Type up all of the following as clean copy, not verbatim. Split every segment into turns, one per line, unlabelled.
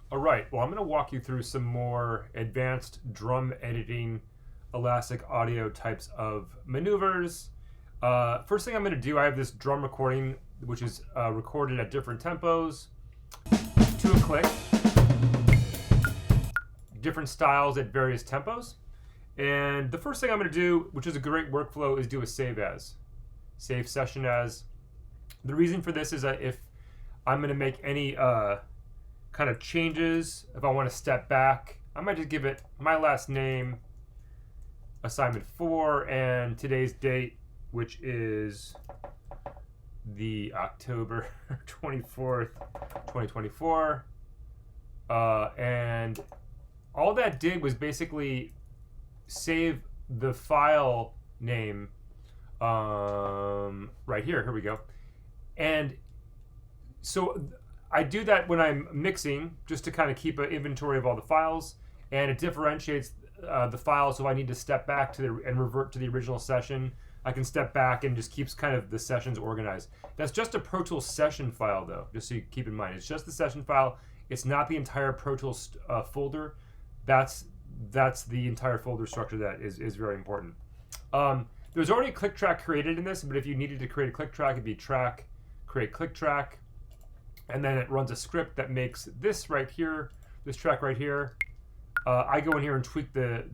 All right, well, I'm going to walk you through some more advanced drum editing, elastic audio types of maneuvers. First thing I'm going to do, I have this drum recording, which is recorded at different tempos, to a click, different styles at various tempos. And the first thing I'm going to do, which is a great workflow, is do a save as, save session as. The reason for this is that if I'm going to make any kind of changes, if I want to step back, I might just give it my last name, assignment 4, and today's date, which is the October 24th, 2024. And all that did was basically save the file name right here. Here we go. And so I do that when I'm mixing, just to kind of keep an inventory of all the files, and it differentiates the files. So if I need to step back to and revert to the original session, I can step back and just keeps kind of the sessions organized. That's just a Pro Tools session file, though, just so you keep in mind. It's just the session file. It's not the entire Pro Tools folder. That's the entire folder structure that is very important. There's already a click track created in this, but if you needed to create a click track, it'd be track, create click track. And then it runs a script that makes this right here, this track right here. I go in here and tweak the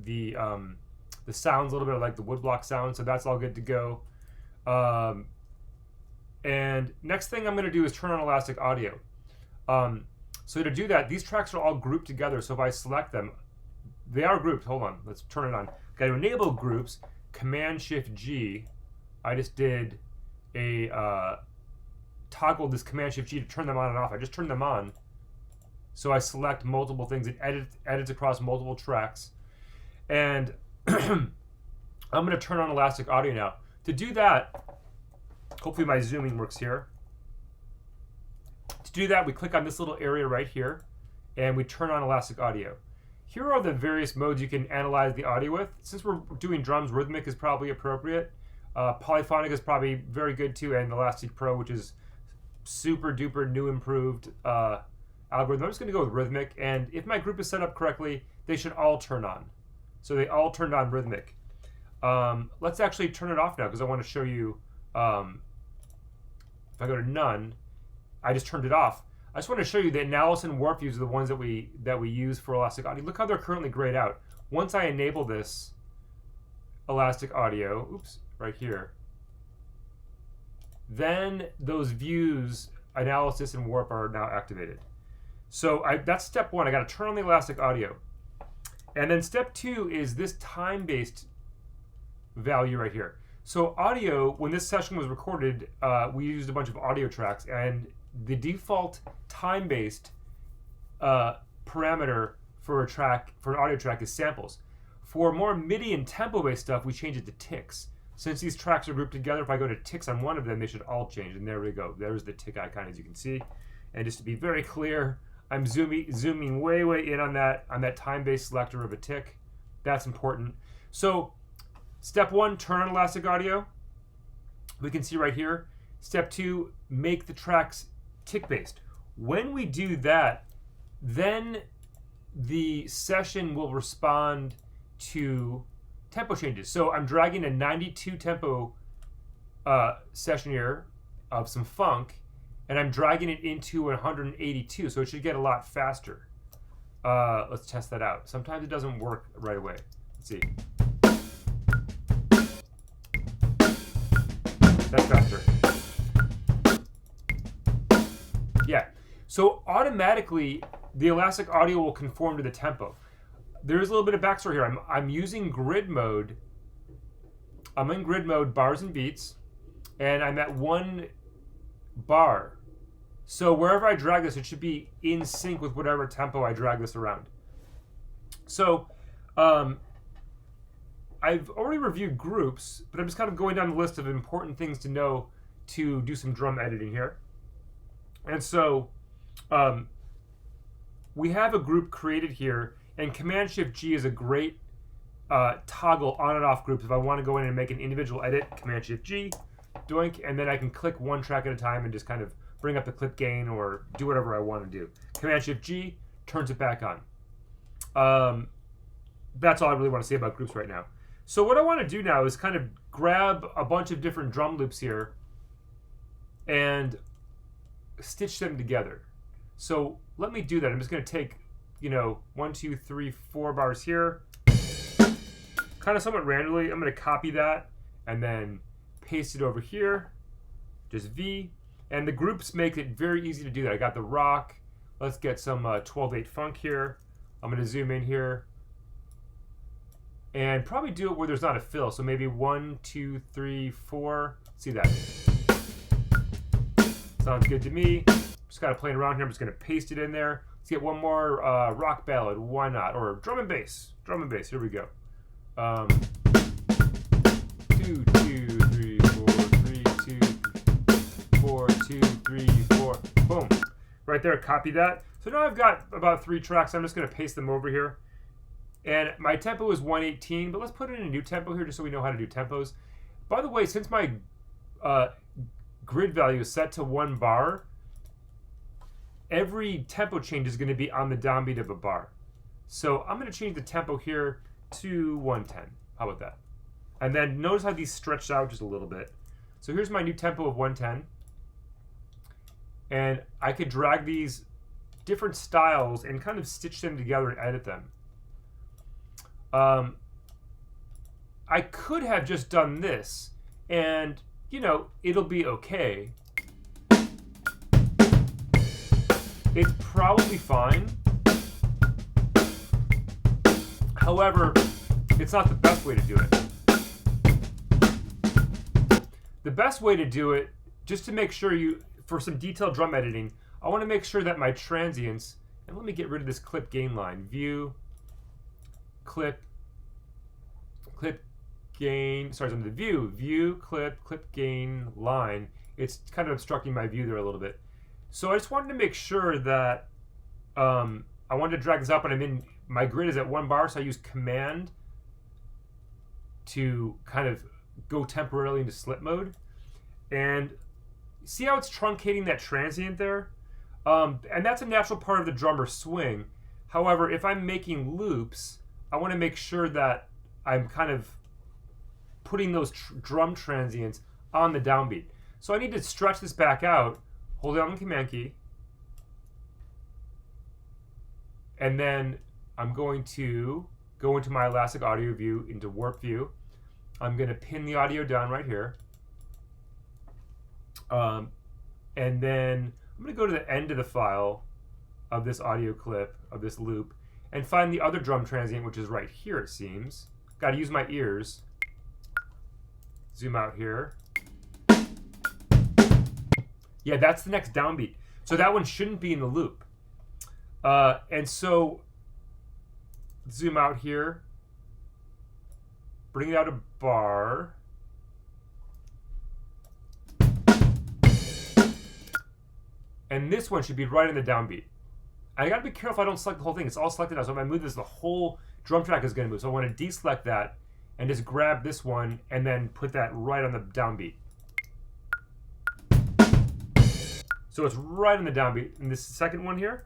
sounds a little bit, like the woodblock sound, so that's all good to go. And next thing I'm going to do is turn on elastic audio. So to do that, these tracks are all grouped together. So if I select them, they are grouped. Hold on, let's turn it on. Got to enable groups. Command-Shift-G. I just did a toggle this Command-Shift-G to turn them on and off. I just turned them on. So I select multiple things. It edits across multiple tracks. And I'm going to turn on elastic audio now. To do that, hopefully my zooming works here. To do that, we click on this little area right here, and we turn on elastic audio. Here are the various modes you can analyze the audio with. Since we're doing drums, rhythmic is probably appropriate. Polyphonic is probably very good too, and Elastic Pro, which is super duper new improved algorithm. I'm just going to go with rhythmic, and if my group is set up correctly, they should all turn on. So they all turned on rhythmic. Let's actually turn it off now, because I want to show you. If I go to none, I just turned it off. I just want to show you the analysis and warp views are the ones that we use for elastic audio. Look how they're currently grayed out. Once I enable this elastic audio, oops, right here, then those views, analysis and warp, are now activated. So that's step 1. I got to turn on the elastic audio. And then step 2 is this time-based value right here. So audio, when this session was recorded, we used a bunch of audio tracks, and the default time-based parameter for an audio track is samples. For more MIDI and tempo-based stuff, we change it to ticks. Since these tracks are grouped together, if I go to ticks on one of them, they should all change. And there we go. There's the tick icon, as you can see. And just to be very clear, I'm zooming way in on that time-based selector of a tick. That's important. So step 1, turn on elastic audio. We can see right here. Step 2, make the tracks tick-based. When we do that, then the session will respond to tempo changes. So I'm dragging a 92 tempo session here of some funk, and I'm dragging it into 182, so it should get a lot faster. Let's test that out. Sometimes it doesn't work right away. Let's see. That's faster. Yeah, so automatically the elastic audio will conform to the tempo. There's a little bit of backstory here. I'm using grid mode. I'm in grid mode, bars and beats, and I'm at 1 bar. So wherever I drag this, it should be in sync with whatever tempo I drag this around. So I've already reviewed groups, but I'm just kind of going down the list of important things to know to do some drum editing here. And so we have a group created here, and Command-Shift-G is a great toggle on and off groups. If I want to go in and make an individual edit, Command-Shift-G, doink, and then I can click one track at a time and just kind of bring up the clip gain or do whatever I want to do. Command-Shift-G, turns it back on. That's all I really want to say about groups right now. So what I want to do now is kind of grab a bunch of different drum loops here and stitch them together. So let me do that. I'm just going to take, 1, 2, 3, 4 bars here, kind of somewhat randomly. I'm going to copy that and then paste it over here, just V. And the groups make it very easy to do that. I got the rock. Let's get some 12/8 funk here. I'm going to zoom in here and probably do it where there's not a fill. So maybe 1, 2, 3, 4. See that? Sounds good to me. Just kind of playing around here. I'm just going to paste it in there. Let's get one more rock ballad. Why not? Or drum and bass. Drum and bass. Here we go. 2, 2, 3, 4, 3, 2, 4, 2, 3, 4. Boom. Right there. Copy that. So now I've got about 3 tracks. I'm just going to paste them over here. And my tempo is 118, but let's put in a new tempo here just so we know how to do tempos. By the way, since my grid value is set to 1 bar, every tempo change is going to be on the downbeat of a bar. So I'm going to change the tempo here to 110. How about that? And then notice how these stretched out just a little bit. So here's my new tempo of 110. And I could drag these different styles and kind of stitch them together and edit them. I could have just done this and, it'll be okay. It's probably fine. However, it's not the best way to do it. The best way to do it, just to make sure for some detailed drum editing, I want to make sure that my transients, and let me get rid of this clip gain line. View, clip gain, the view, clip gain line. It's kind of obstructing my view there a little bit. So I just wanted to make sure that I wanted to drag this up, and my grid is at 1 bar, so I use Command to kind of go temporarily into slip mode. And see how it's truncating that transient there? And that's a natural part of the drummer swing. However, if I'm making loops, I want to make sure that I'm kind of putting those drum transients on the downbeat. So I need to stretch this back out, hold down the Command key, and then I'm going to go into my Elastic Audio view, into Warp View. I'm going to pin the audio down right here. And then I'm going to go to the end of the file of this audio clip, of this loop, and find the other drum transient, which is right here, it seems. Got to use my ears. Zoom out here. Yeah, that's the next downbeat. So that one shouldn't be in the loop. And so, zoom out here. Bring it out a bar. And this one should be right in the downbeat. I gotta be careful I don't select the whole thing. It's all selected now. So if I move this, the whole drum track is gonna move. So I wanna deselect that and just grab this one and then put that right on the downbeat. So it's right on the downbeat. And this second one here.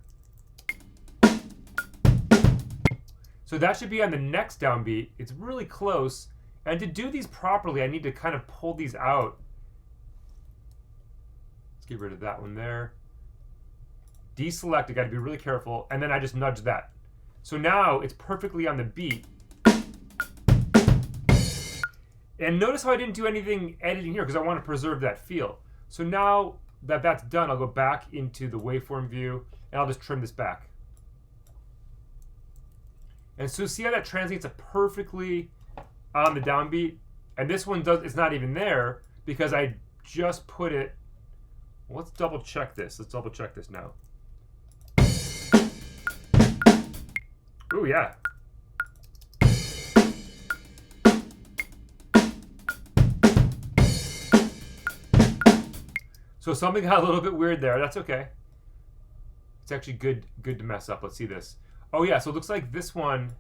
So that should be on the next downbeat. It's really close. And to do these properly, I need to kind of pull these out. Let's get rid of that one there. Deselect, I gotta be really careful. And then I just nudge that. So now it's perfectly on the beat. And notice how I didn't do anything editing here because I want to preserve that feel. So now that that's done, I'll go back into the waveform view and I'll just trim this back. And so see how that translates it perfectly on the downbeat? And this one it's not even there because I just put it. Well, let's double check this. Let's double check this now. Oh yeah. So something got a little bit weird there. That's okay. It's actually good to mess up. Let's see this. Oh yeah, so it looks like this one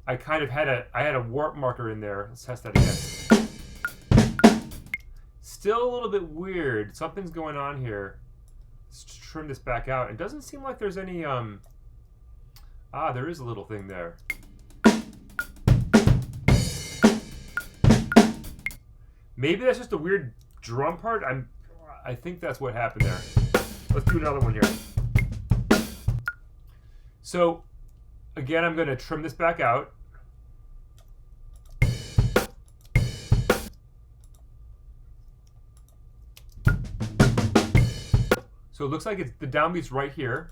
I kind of had a warp marker in there. Let's test that again. Still a little bit weird. Something's going on here. Let's trim this back out. It doesn't seem like there's any Ah, there is a little thing there. Maybe that's just a weird drum part. I think that's what happened there. Let's do another one here. So again, I'm going to trim this back out. So it looks like it's the downbeat's right here.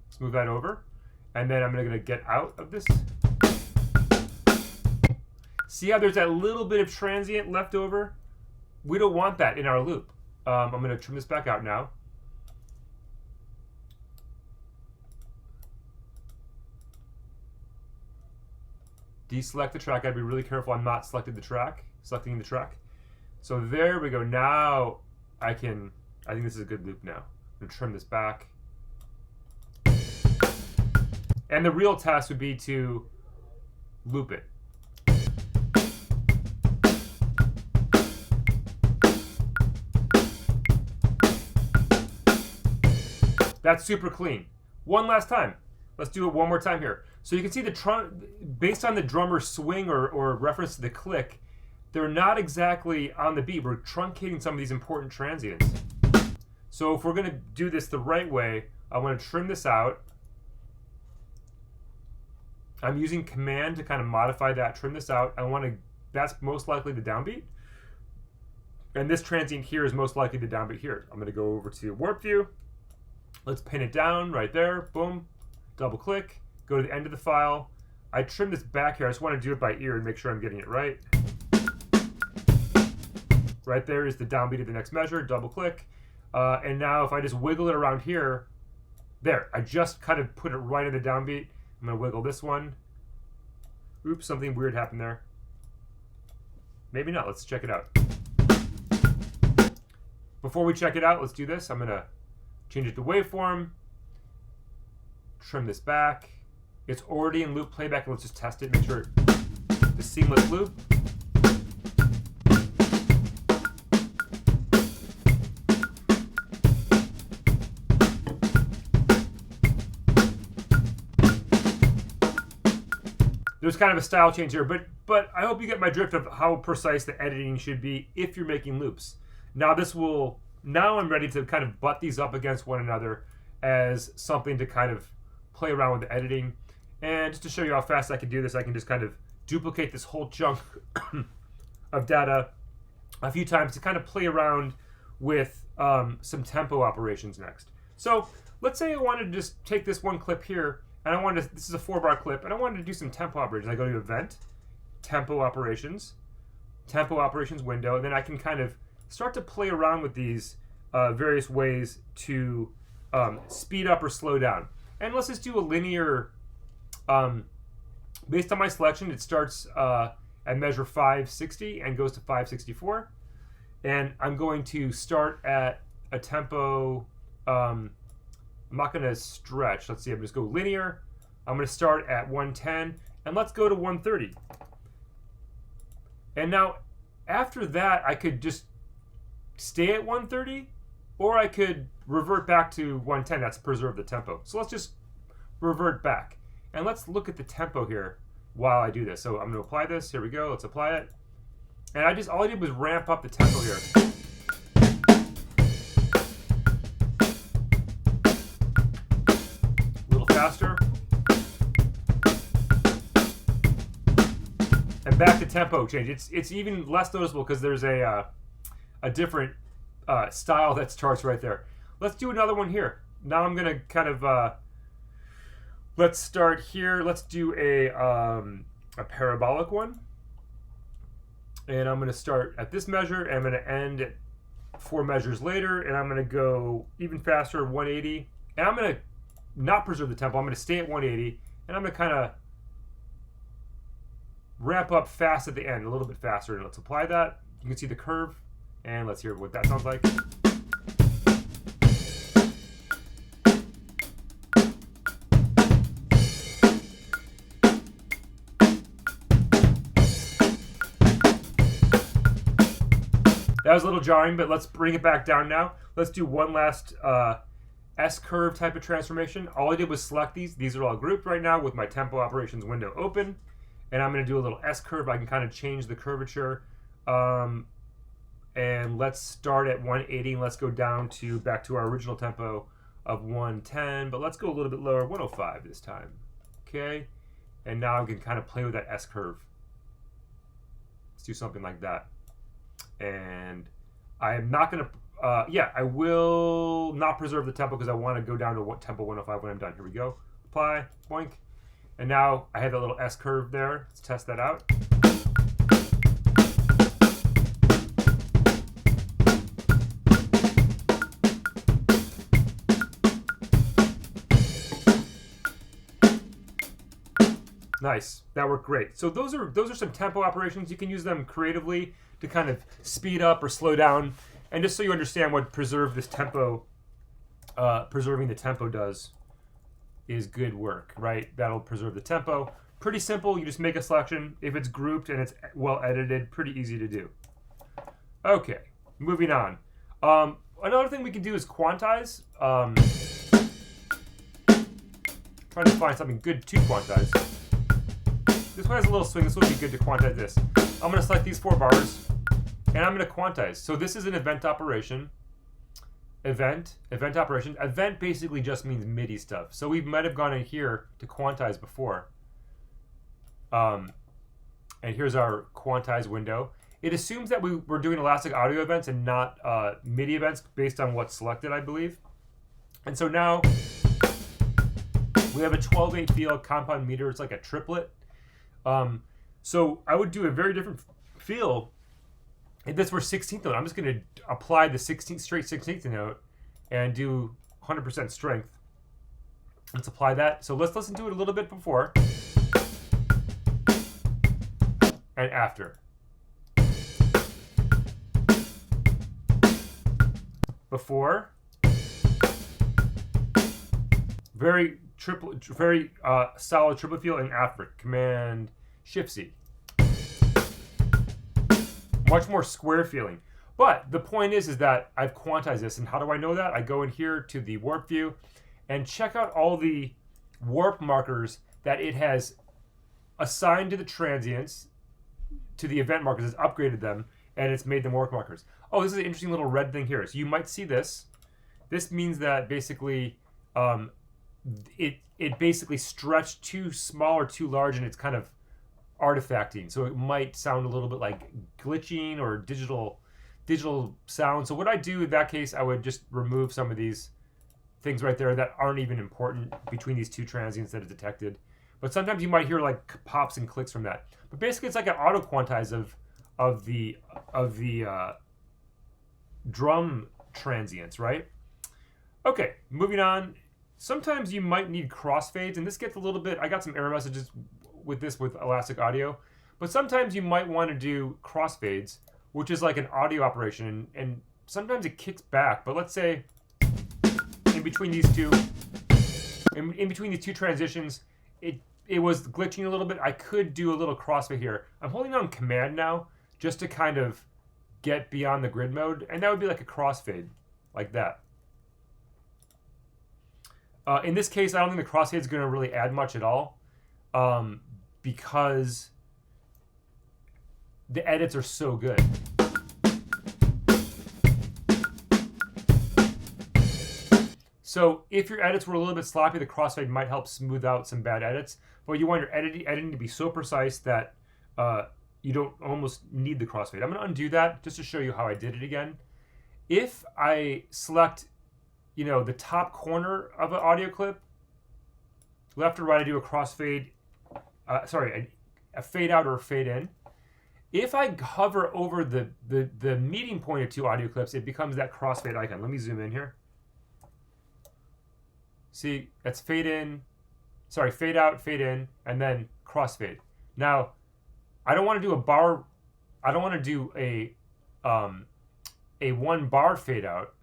Let's move that over. And then I'm going to get out of this. See how there's that little bit of transient left over? We don't want that in our loop. I'm going to trim this back out now. Deselect the track. I'd be really careful I'm not selecting the track. So there we go. Now I think this is a good loop now. I'm going to trim this back. And the real task would be to loop it. That's super clean. One last time. Let's do it one more time here. So you can see based on the drummer's swing or reference to the click, they're not exactly on the beat. We're truncating some of these important transients. So if we're going to do this the right way, I want to trim this out. I'm using Command to kind of modify that, trim this out. That's most likely the downbeat. And this transient here is most likely the downbeat here. I'm going to go over to Warp View. Let's pin it down right there. Boom. Double click. Go to the end of the file. I trim this back here. I just want to do it by ear and make sure I'm getting it right. Right there is the downbeat of the next measure. Double click. And now if I just wiggle it around here, there. I just kind of put it right in the downbeat. I'm going to wiggle this one. Oops, something weird happened there. Maybe not. Let's check it out. Before we check it out, let's do this. I'm going to change it to waveform. Trim this back. It's already in loop playback. Let's just test it. Make sure it's a seamless loop. There's kind of a style change here, but I hope you get my drift of how precise the editing should be if you're making loops. Now I'm ready to kind of butt these up against one another as something to kind of play around with the editing. And just to show you how fast I can do this, I can just kind of duplicate this whole chunk of data a few times to kind of play around with some tempo operations next. So let's say I wanted to just take this one clip here, and this is a 4-bar clip, and I wanted to do some tempo operations. I go to Event, Tempo Operations window, and then I can kind of start to play around with these various ways to speed up or slow down. And let's just do a linear, based on my selection, it starts at measure 560 and goes to 564. And I'm going to start at a tempo, I'm not going to stretch. Let's see, I'm just go linear. I'm going to start at 110, and let's go to 130. And now, after that, I could just stay at 130, or I could revert back to 110. That's preserve the tempo. So let's just revert back. And let's look at the tempo here while I do this. So I'm going to apply this. Here we go. Let's apply it. And all I did was ramp up the tempo here. A little faster. And back to tempo change. It's even less noticeable because there's a different style that starts right there. Let's do another one here. Now I'm going to kind of, let's start here. Let's do a parabolic one. And I'm going to start at this measure, and I'm going to end at 4 measures later, and I'm going to go even faster, 180. And I'm going to not preserve the tempo. I'm going to stay at 180, and I'm going to kind of ramp up fast at the end, a little bit faster. And let's apply that. You can see the curve, and let's hear what that sounds like. That was a little jarring, but let's bring it back down now. Let's do one last S-curve type of transformation. All I did was select these. These are all grouped right now with my tempo operations window open. And I'm going to do a little S-curve. I can kind of change the curvature. And let's start at 180. Let's go down to back to our original tempo of 110. But let's go a little bit lower, 105 this time. Okay. And now I can kind of play with that S-curve. Let's do something like that. And I'm not going to, I will not preserve the tempo because I want to go down to tempo 105 when I'm done. Here we go. Apply, boink. And now I have that little S-curve there. Let's test that out. Nice, that worked great. So those are some tempo operations. You can use them creatively to kind of speed up or slow down. And just so you understand what preserving the tempo does is good work, right? That'll preserve the tempo. Pretty simple. You just make a selection. If it's grouped and it's well edited, pretty easy to do. Okay, moving on. Another thing we can do is quantize. Trying to find something good to quantize. This one has a little swing. This would be good to quantize this. I'm going to select these 4 bars, and I'm going to quantize. So this is an event operation. Event operation. Event basically just means MIDI stuff. So we might have gone in here to quantize before. And here's our quantize window. It assumes that we're doing elastic audio events and not MIDI events based on what's selected, I believe. And so now we have a 12/8 field compound meter. It's like a triplet. So I would do a very different feel if this were 16th note. I'm just going to apply the 16th straight 16th note and do 100% strength. Let's apply that. So let's listen to it a little bit before and after. Before, very solid triplet feel, and after, Command Shift C. Much more square feeling. But the point is that I've quantized this, and how do I know that? I go in here to the warp view and check out all the warp markers that it has assigned to the transients, to the event markers. It's upgraded them, and it's made them warp markers. Oh, this is an interesting little red thing here. So you might see this. This means that basically it basically stretched too small or too large, and it's kind of artifacting. So it might sound a little bit like glitching or digital sound. So what I do in that case, I would just remove some of these things right there that aren't even important between these two transients that are detected. But sometimes you might hear like pops and clicks from that. But basically it's like an auto quantize of the drum transients, right? Okay, moving on. Sometimes you might need crossfades, and this gets a little bit, I got some error messages with this with Elastic Audio, but sometimes you might want to do crossfades, which is like an audio operation, and sometimes it kicks back. But let's say in between these two transitions, it was glitching a little bit. I could do a little crossfade here. I'm holding down Command now just to kind of get beyond the grid mode, and that would be like a crossfade, like that. In this case, I don't think the crossfade is going to really add much at all, because the edits are so good. So if your edits were a little bit sloppy, the crossfade might help smooth out some bad edits. But you want your editing to be so precise that you don't almost need the crossfade. I'm going to undo that just to show you how I did it again. If I select, the top corner of an audio clip, left or right, I do a crossfade, a fade out or a fade in. If I hover over the meeting point of two audio clips, it becomes that crossfade icon. Let me zoom in here. See, that's fade out, fade in, and then crossfade. Now, I don't want to do a bar, I don't want to do a 1 bar fade out.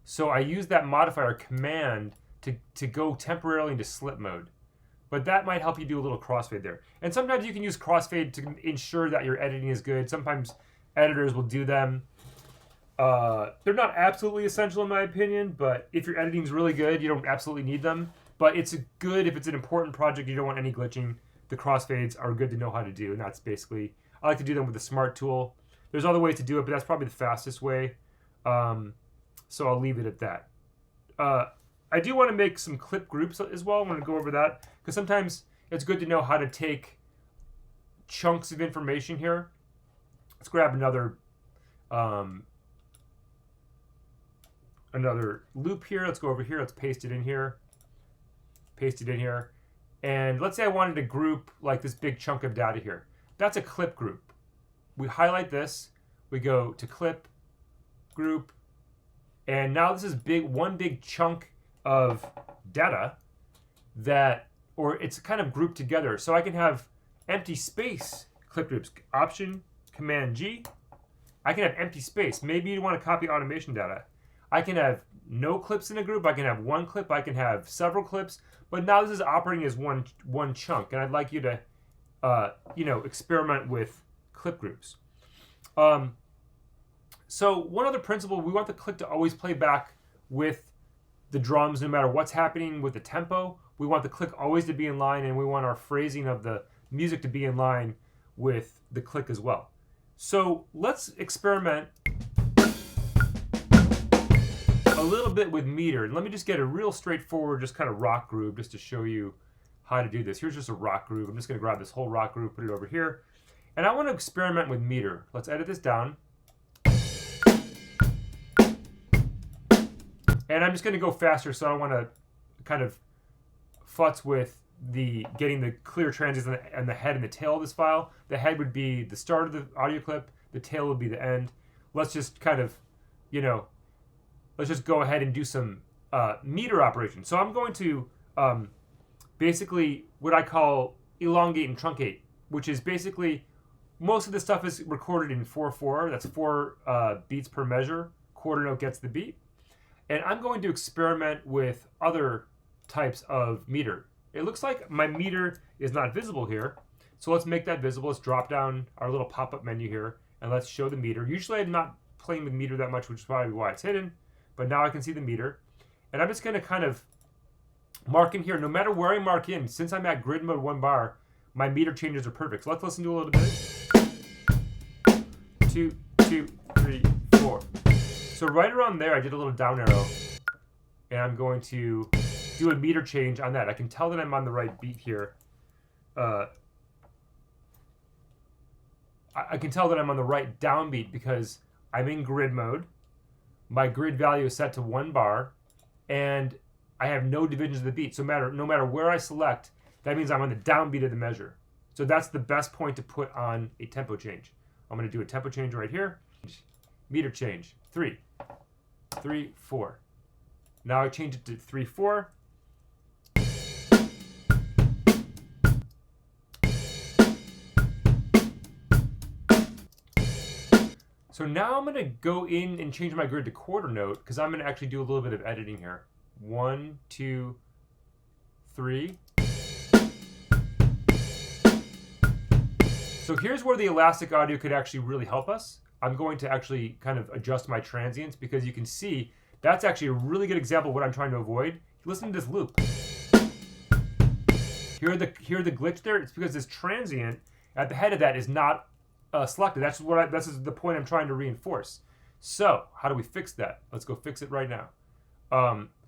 So I use that modifier Command to go temporarily into slip mode. But that might help you do a little crossfade there. And sometimes you can use crossfade to ensure that your editing is good. Sometimes editors will do them. They're not absolutely essential in my opinion, but if your editing is really good, you don't absolutely need them. But it's good if it's an important project, you don't want any glitching. The crossfades are good to know how to do, and that's basically, I like to do them with the Smart tool. There's other ways to do it, but that's probably the fastest way. So I'll leave it at that. I do want to make some clip groups as well. I want to go over that because sometimes it's good to know how to take chunks of information here. Let's grab another loop here. Let's go over here. Let's paste it in here. Paste it in here. And let's say I wanted to group like this big chunk of data here. That's a clip group. We highlight this. We go to clip, group, and now this is one big chunk of data that, or it's kind of grouped together. So I can have empty space clip groups. Option, Command G. I can have empty space. Maybe you want to copy automation data. I can have no clips in a group. I can have one clip. I can have several clips. But now this is operating as one chunk, and I'd like you to, experiment with clip groups. So one other principle, we want the click to always play back with the drums no matter what's happening with the tempo. We want the click always to be in line, and we want our phrasing of the music to be in line with the click as well. So let's experiment a little bit with meter. And let me just get a real straightforward, just kind of rock groove just to show you how to do this. Here's just a rock groove. I'm just going to grab this whole rock groove, put it over here. And I want to experiment with meter. Let's edit this down. And I'm just going to go faster, so I don't want to kind of futz with getting the clear transients and the head and the tail of this file. The head would be the start of the audio clip. The tail would be the end. Let's just kind of, let's just go ahead and do some meter operations. So I'm going to basically what I call elongate and truncate, which is basically most of the stuff is recorded in 4/4. That's 4 beats per measure. Quarter note gets the beat. And I'm going to experiment with other types of meter. It looks like my meter is not visible here. So let's make that visible. Let's drop down our little pop-up menu here and let's show the meter. Usually I'm not playing with meter that much, which is probably why it's hidden. But now I can see the meter. And I'm just going to kind of mark in here. No matter where I mark in, since I'm at grid mode 1 bar, my meter changes are perfect. So let's listen to a little bit. 2, 2, 3, 4. So right around there, I did a little down arrow, and I'm going to do a meter change on that. I can tell that I'm on the right beat here. I can tell that I'm on the right downbeat because I'm in grid mode. My grid value is set to 1 bar, and I have no divisions of the beat. So no matter where I select, that means I'm on the downbeat of the measure. So that's the best point to put on a tempo change. I'm going to do a tempo change right here. Meter change. 3, 3, 4. Now I change it to 3, 4. So now I'm going to go in and change my grid to quarter note because I'm going to actually do a little bit of editing here. 1, 2, 3. So here's where the elastic audio could actually really help us. I'm going to actually kind of adjust my transients because you can see that's actually a really good example of what I'm trying to avoid. Listen to this loop. Hear the glitch there? It's because this transient at the head of that is not selected. This is the point I'm trying to reinforce. So how do we fix that? Let's go fix it right now.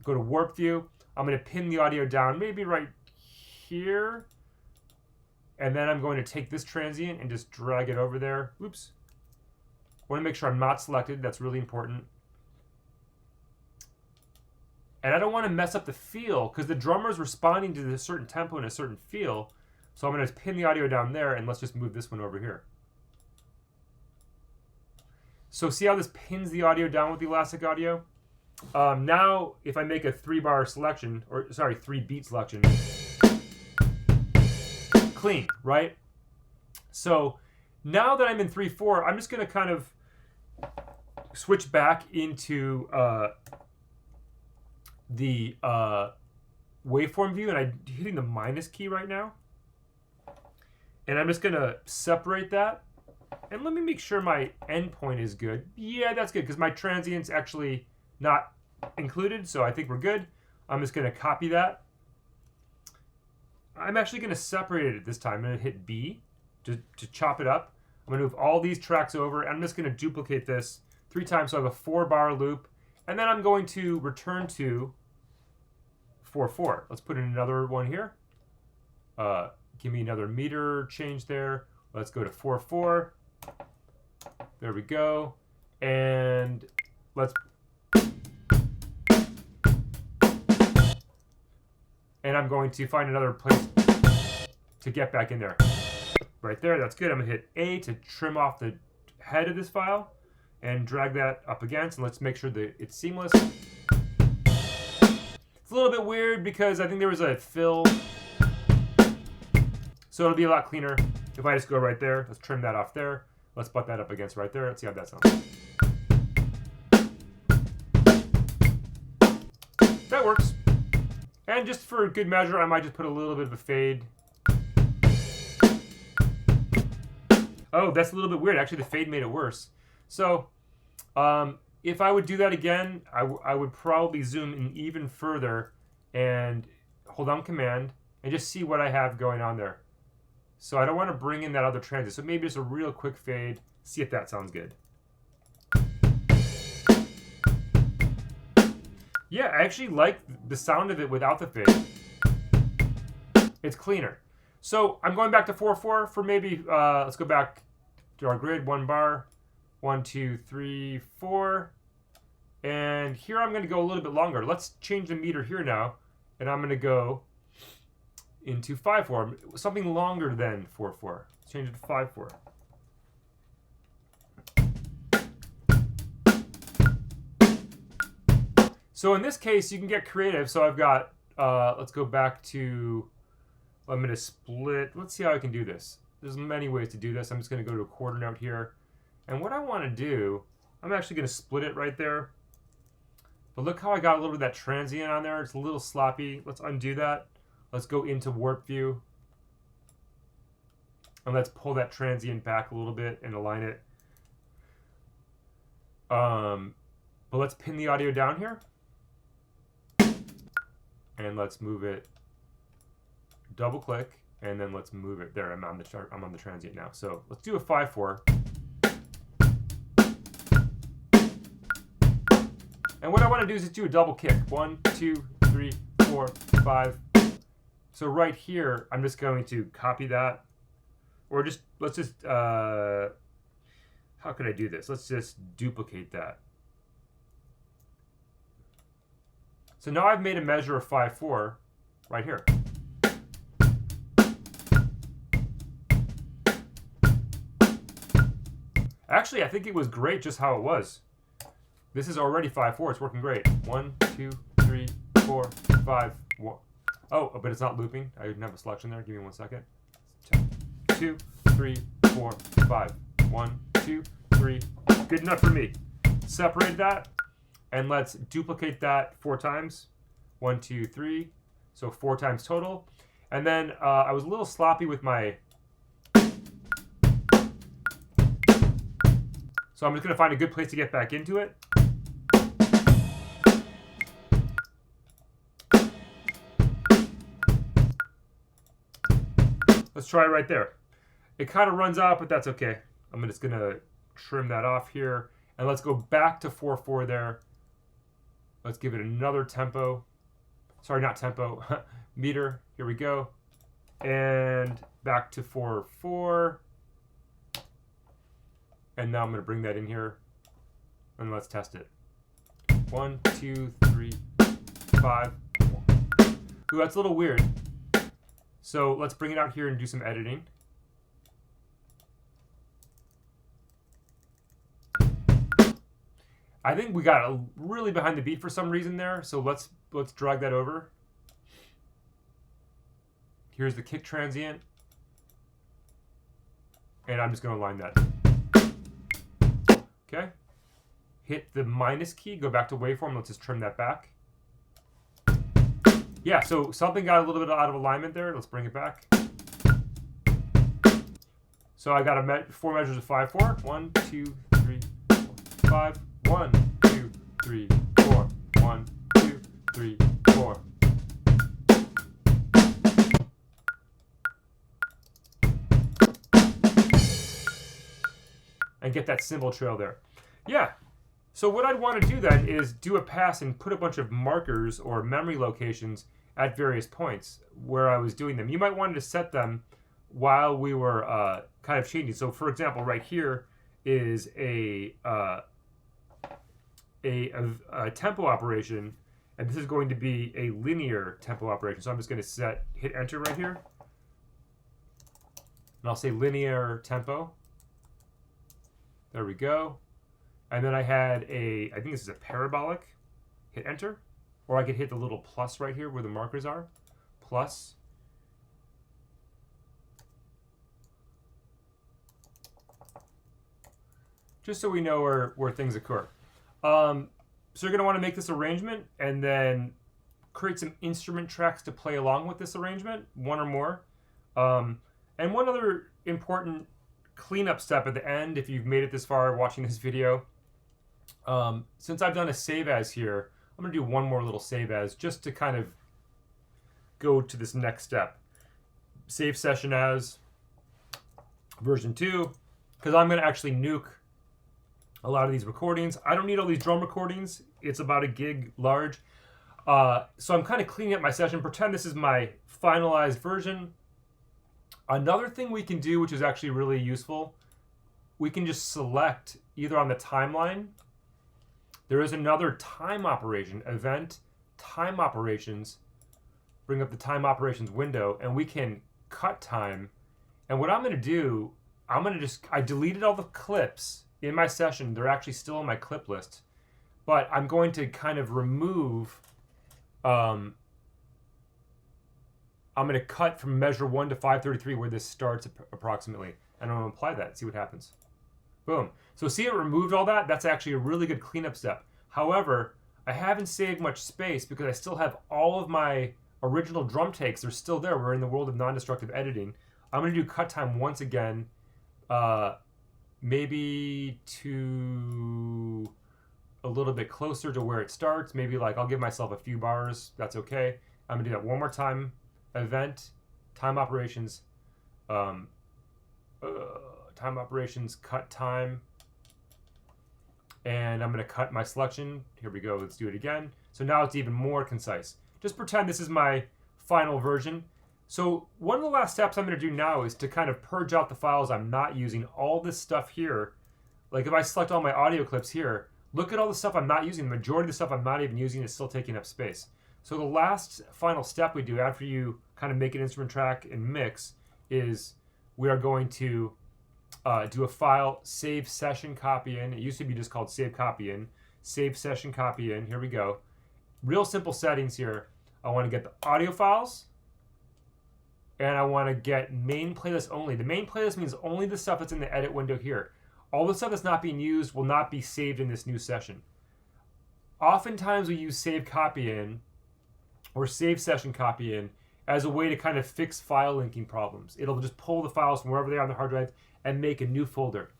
Go to warp view. I'm going to pin the audio down maybe right here. And then I'm going to take this transient and just drag it over there. Oops. I want to make sure I'm not selected. That's really important. And I don't want to mess up the feel because the drummer is responding to a certain tempo and a certain feel. So I'm going to pin the audio down there and let's just move this one over here. So see how this pins the audio down with the elastic audio? Now, if I make a 3-bar selection, or sorry, 3-beat selection, clean, right? So now that I'm in 3/4, I'm just going to kind of switch back into the waveform view, and I'm hitting the minus key right now. And I'm just going to separate that And let me make sure my endpoint is good. Yeah, that's good, because my transient's actually not included, so I think we're good. I'm just going to copy that. I'm actually going to separate it this time. I'm going to hit B to chop it up. I'm going to move all these tracks over, and I'm just going to duplicate this 3 times, so I have a 4-bar loop. And then I'm going to return to 4/4. Let's put in another one here. Give me another meter change there. Let's go to 4/4. There we go. And let's... And I'm going to find another place to get back in there. Right there, that's good. I'm gonna hit A to trim off the head of this file and drag that up against, and let's make sure that it's seamless. It's a little bit weird because I think there was a fill. So it'll be a lot cleaner if I just go right there. Let's trim that off there. Let's butt that up against right there. Let's see how that sounds. That works. And just for good measure, I might just put a little bit of a fade. Oh, that's a little bit weird. Actually, the fade made it worse. So if I would do that again, I would probably zoom in even further and hold down Command and just see what I have going on there. So I don't want to bring in that other transit. So maybe just a real quick fade. See if that sounds good. Yeah, I actually like the sound of it without the fade. It's cleaner. So I'm going back to 4/4 for maybe, let's go back to our grid, 1 bar, 1, 2, 3, 4. And here I'm going to go a little bit longer. Let's change the meter here now. And I'm going to go into 5/4, something longer than 4/4. Let's change it to 5/4. So in this case, you can get creative. So I've got, let's go back to, I'm going to split. Let's see how I can do this. There's many ways to do this. I'm just going to go to a quarter note here. And what I want to do, I'm actually going to split it right there. But look how I got a little bit of that transient on there. It's a little sloppy. Let's undo that. Let's go into warp view. And let's pull that transient back a little bit and align it. But let's pin the audio down here. And let's move it, double click, and then let's move it there. I'm on the transient now. So let's do a 5/4. And what I want to do is just do a double kick. 1, 2, 3, 4, 5. So right here, I'm just going to copy that, or just, let's just, how could I do this? Let's just duplicate that. So now I've made a measure of 5/4 right here. Actually, I think it was great just how it was. This is already 5/4. It's working great. 1, 2, 3, 4, 5, 1. Oh, but it's not looping. I didn't have a selection there. Give me 1 second. 2, 3, 4, 5. 1, 2, 3. Good enough for me. Separate that. And let's duplicate that 4 times. 1, 2, 3. So 4 times total. And then I was a little sloppy with my... So I'm just going to find a good place to get back into it. Let's try it right there. It kind of runs out, but that's okay. I'm just going to trim that off here. And let's go back to 4/4 there. Let's give it another tempo. Sorry, not tempo. Meter. Here we go. And back to 4/4. And now I'm going to bring that in here. And let's test it. 1, 2, 3, 5. Ooh, that's a little weird. So let's bring it out here and do some editing. I think we got really behind the beat for some reason there, so let's drag that over. Here's the kick transient. And I'm just going to align that. Okay. Hit the minus key, go back to waveform, let's just trim that back. Yeah, so something got a little bit out of alignment there. Let's bring it back. So I got four measures of 5/4. 1, 2, 3, 4, 5. 1, 2, 3, 4. 1, 2, 3, 4. And get that cymbal trail there. Yeah. So what I'd want to do then is do a pass and put a bunch of markers or memory locations at various points where I was doing them. You might want to set them while we were kind of changing. So for example, right here is a tempo operation, and this is going to be a linear tempo operation. So I'm just going to hit enter right here, and I'll say linear tempo. There we go. And then I had I think this is a parabolic. Hit enter. Or I could hit the little plus right here where the markers are. Plus. Just so we know where things occur. So you're going to want to make this arrangement and then create some instrument tracks to play along with this arrangement, one or more. And one other important cleanup step at the end, if you've made it this far watching this video, since I've done a save as here, I'm going to do one more little save as just to kind of go to this next step. Save session as version 2, because I'm going to actually nuke a lot of these recordings. I don't need all these drum recordings. It's about 1 gig large. So I'm kind of cleaning up my session. Pretend this is my finalized version. Another thing we can do, which is actually really useful, we can just select either on the timeline. There is another time operation, event, time operations. Bring up the time operations window, and we can cut time. And what I'm going to do, I deleted all the clips in my session. They're actually still on my clip list. But I'm going to kind of remove, I'm going to cut from measure 1 to 533 where this starts approximately. And I'm going to apply that, see what happens. Boom. So see, it removed all that. That's actually a really good cleanup step. However, I haven't saved much space because I still have all of my original drum takes. They're still there. We're in the world of non-destructive editing. I'm going to do cut time once again, maybe to a little bit closer to where it starts. Maybe like I'll give myself a few bars. That's okay. I'm going to do that one more time. Event, time operations, cut time, and I'm going to cut my selection. Here we go. Let's do it again. So now it's even more concise. Just pretend this is my final version. So one of the last steps I'm going to do now is to kind of purge out the files I'm not using. All this stuff here, like if I select all my audio clips here, look at all the stuff I'm not using. The majority of the stuff I'm not even using is still taking up space. So the last final step we do after you kind of make an instrument track and mix is we are going to do a file, save session copy in. It used to be just called save copy in. Save session copy in. Here we go. Real simple settings here. I want to get the audio files, and I want to get main playlist only. The main playlist means only the stuff that's in the edit window here. All the stuff that's not being used will not be saved in this new session. Oftentimes we use save copy in or save session copy in as a way to kind of fix file linking problems. It'll just pull the files from wherever they are on the hard drive and make a new folder.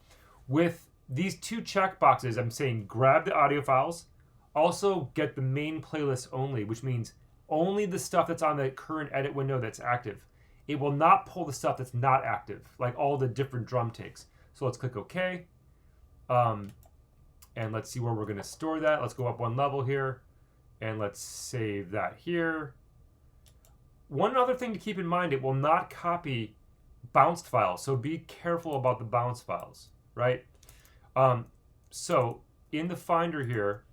With these two checkboxes, I'm saying grab the audio files, also get the main playlist only, which means only the stuff that's on the current edit window that's active. It will not pull the stuff that's not active, like all the different drum takes. So let's click OK. And let's see where we're going to store that. Let's go up one level here. And let's save that here. One other thing to keep in mind, it will not copy bounced files. So be careful about the bounce files, right? So in the Finder here,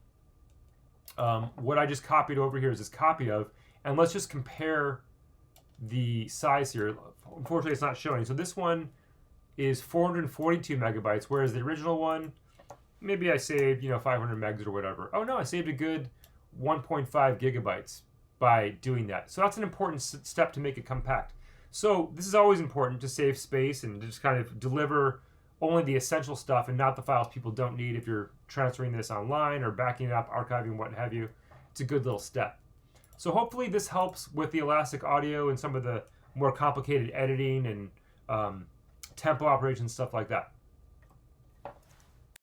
what I just copied over here is this copy of, and let's just compare the size here. Unfortunately, it's not showing. So this one is 442 megabytes, whereas the original one, maybe I saved, 500 megs or whatever. Oh no, I saved a good 1.5 gigabytes by doing that. So that's an important step to make it compact. So this is always important to save space and just kind of deliver only the essential stuff and not the files people don't need if you're transferring this online or backing it up, archiving, what have you. It's a good little step. So hopefully this helps with the Elastic Audio and some of the more complicated editing and tempo operations, stuff like that.